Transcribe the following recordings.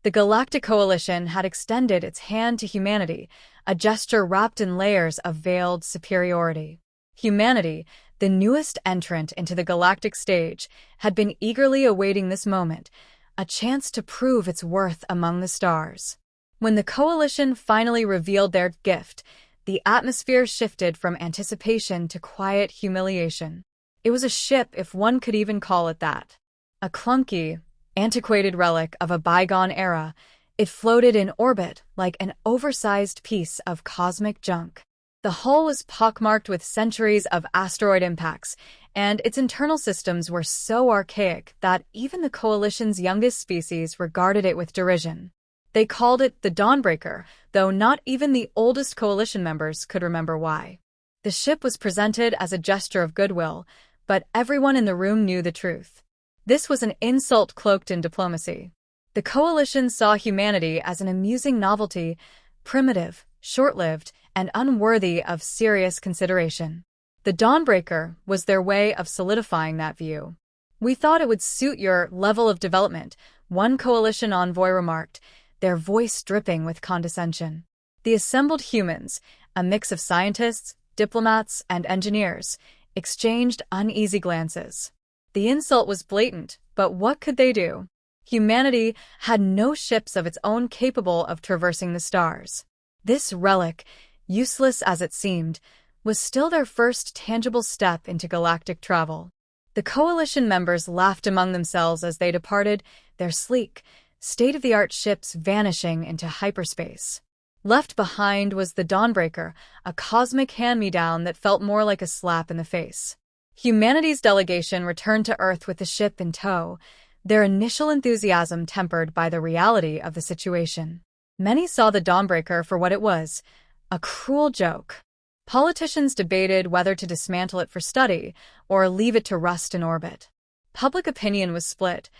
The Galactic Coalition had extended its hand to humanity, a gesture wrapped in layers of veiled superiority. Humanity, the newest entrant into the galactic stage, had been eagerly awaiting this moment, a chance to prove its worth among the stars. When the Coalition finally revealed their gift, the atmosphere shifted from anticipation to quiet humiliation. It was a ship, if one could even call it that. A clunky, antiquated relic of a bygone era, it floated in orbit like an oversized piece of cosmic junk. The hull was pockmarked with centuries of asteroid impacts, and its internal systems were so archaic that even the Coalition's youngest species regarded it with derision. They called it the Dawnbreaker, though not even the oldest Coalition members could remember why. The ship was presented as a gesture of goodwill, but everyone in the room knew the truth. This was an insult cloaked in diplomacy. The Coalition saw humanity as an amusing novelty, primitive, short-lived, and unworthy of serious consideration. The Dawnbreaker was their way of solidifying that view. "We thought it would suit your level of development," one Coalition envoy remarked, their voice dripping with condescension. The assembled humans, a mix of scientists, diplomats, and engineers, exchanged uneasy glances. The insult was blatant, but what could they do? Humanity had no ships of its own capable of traversing the stars. This relic, useless as it seemed, was still their first tangible step into galactic travel. The Coalition members laughed among themselves as they departed, their sleek, state-of-the-art ships vanishing into hyperspace. Left behind was the Dawnbreaker, a cosmic hand-me-down that felt more like a slap in the face. Humanity's delegation returned to Earth with the ship in tow, their initial enthusiasm tempered by the reality of the situation. Many saw the Dawnbreaker for what it was, a cruel joke. Politicians debated whether to dismantle it for study or leave it to rust in orbit. Public opinion was split.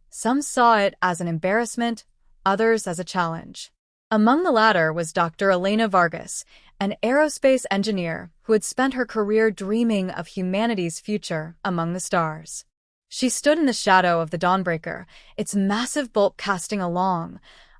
Some saw it as an embarrassment, others as a challenge. Among the latter was Dr. Elena Vargas, an aerospace engineer who had spent her career dreaming of humanity's future among the stars. She stood in the shadow of the Dawnbreaker, its massive bulk casting a long,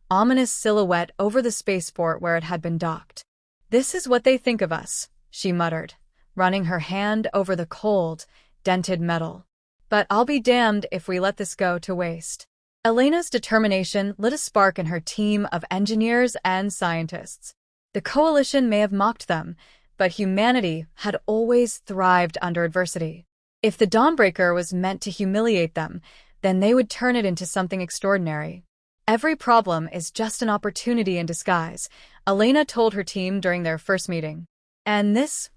ominous silhouette over the spaceport where it had been docked. "This is what they think of us," she muttered, running her hand over the cold, dented metal. "But I'll be damned if we let this go to waste." Elena's determination lit a spark in her team of engineers and scientists. The Coalition may have mocked them, but humanity had always thrived under adversity. If the Dawnbreaker was meant to humiliate them, then they would turn it into something extraordinary. "Every problem is just an opportunity in disguise," Elena told her team during their first meeting. "And this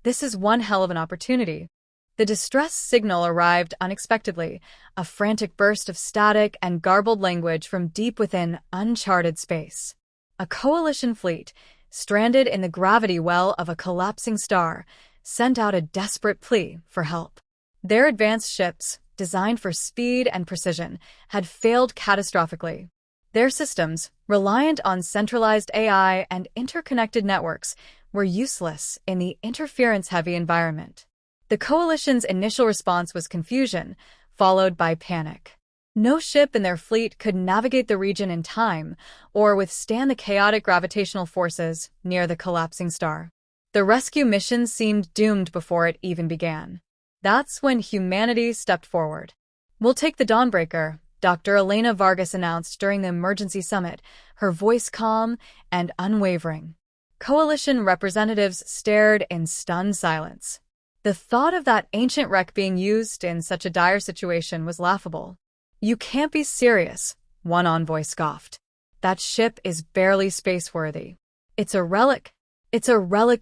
is one hell of an opportunity." The distress signal arrived unexpectedly, a frantic burst of static and garbled language from deep within uncharted space. A Coalition fleet, stranded in the gravity well of a collapsing star, sent out a desperate plea for help. Their advanced ships, designed for speed and precision, had failed catastrophically. Their systems, reliant on centralized AI and interconnected networks, were useless in the interference-heavy environment. The Coalition's initial response was confusion, followed by panic. No ship in their fleet could navigate the region in time or withstand the chaotic gravitational forces near the collapsing star. The rescue mission seemed doomed before it even began. That's when humanity stepped forward. "We'll take the Dawnbreaker," Dr. Elena Vargas announced during the emergency summit, her voice calm and unwavering. Coalition representatives stared in stunned silence. The thought of that ancient wreck being used in such a dire situation was laughable. "You can't be serious," one envoy scoffed. "That ship is barely space-worthy." It's a relic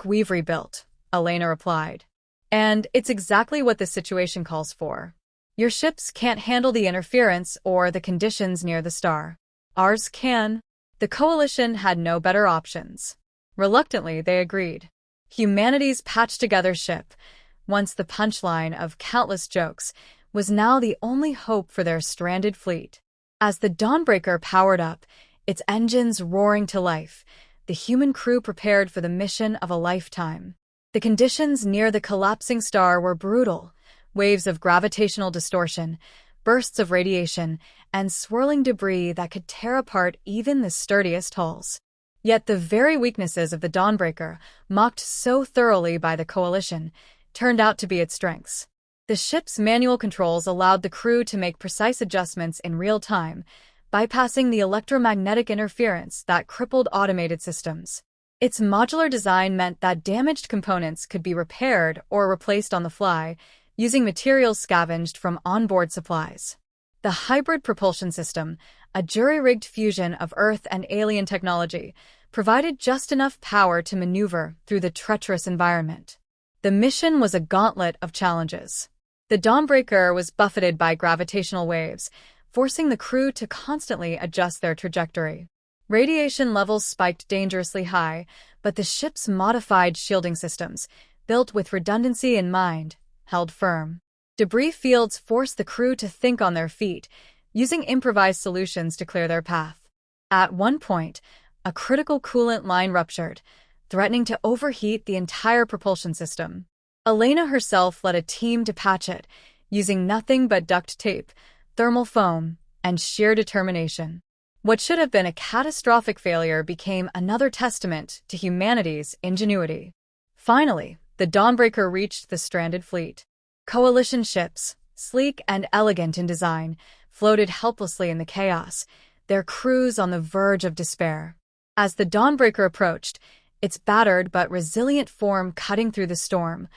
we've rebuilt," Elena replied. "And it's exactly what this situation calls for. Your ships can't handle the interference or the conditions near the star. Ours can." The Coalition had no better options. Reluctantly, they agreed. Humanity's patched-together ship, once the punchline of countless jokes, was now the only hope for their stranded fleet. As the Dawnbreaker powered up, its engines roaring to life, the human crew prepared for the mission of a lifetime. The conditions near the collapsing star were brutal, waves of gravitational distortion, bursts of radiation, and swirling debris that could tear apart even the sturdiest hulls. Yet the very weaknesses of the Dawnbreaker, mocked so thoroughly by the Coalition, turned out to be its strengths. The ship's manual controls allowed the crew to make precise adjustments in real time, bypassing the electromagnetic interference that crippled automated systems. Its modular design meant that damaged components could be repaired or replaced on the fly, using materials scavenged from onboard supplies. The hybrid propulsion system, a jury-rigged fusion of Earth and alien technology, provided just enough power to maneuver through the treacherous environment. The mission was a gauntlet of challenges. The Dawnbreaker was buffeted by gravitational waves, forcing the crew to constantly adjust their trajectory. Radiation levels spiked dangerously high, but the ship's modified shielding systems, built with redundancy in mind, held firm. Debris fields forced the crew to think on their feet, using improvised solutions to clear their path. At one point, a critical coolant line ruptured, threatening to overheat the entire propulsion system. Elena herself led a team to patch it, using nothing but duct tape, thermal foam, and sheer determination. What should have been a catastrophic failure became another testament to humanity's ingenuity. Finally, the Dawnbreaker reached the stranded fleet. Coalition ships, sleek and elegant in design, floated helplessly in the chaos, their crews on the verge of despair. As the Dawnbreaker approached, its battered but resilient form cutting through the storm,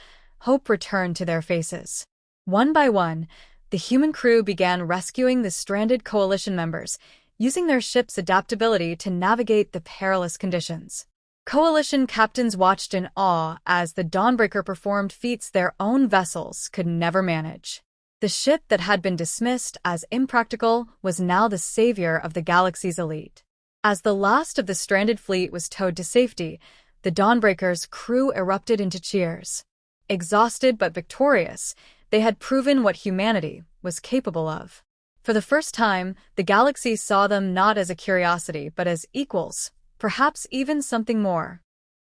hope returned to their faces. One by one, the human crew began rescuing the stranded Coalition members, using their ship's adaptability to navigate the perilous conditions. Coalition captains watched in awe as the Dawnbreaker performed feats their own vessels could never manage. The ship that had been dismissed as impractical was now the savior of the galaxy's elite. As the last of the stranded fleet was towed to safety, the Dawnbreaker's crew erupted into cheers. Exhausted but victorious, they had proven what humanity was capable of. For the first time, the galaxy saw them not as a curiosity but as equals, perhaps even something more.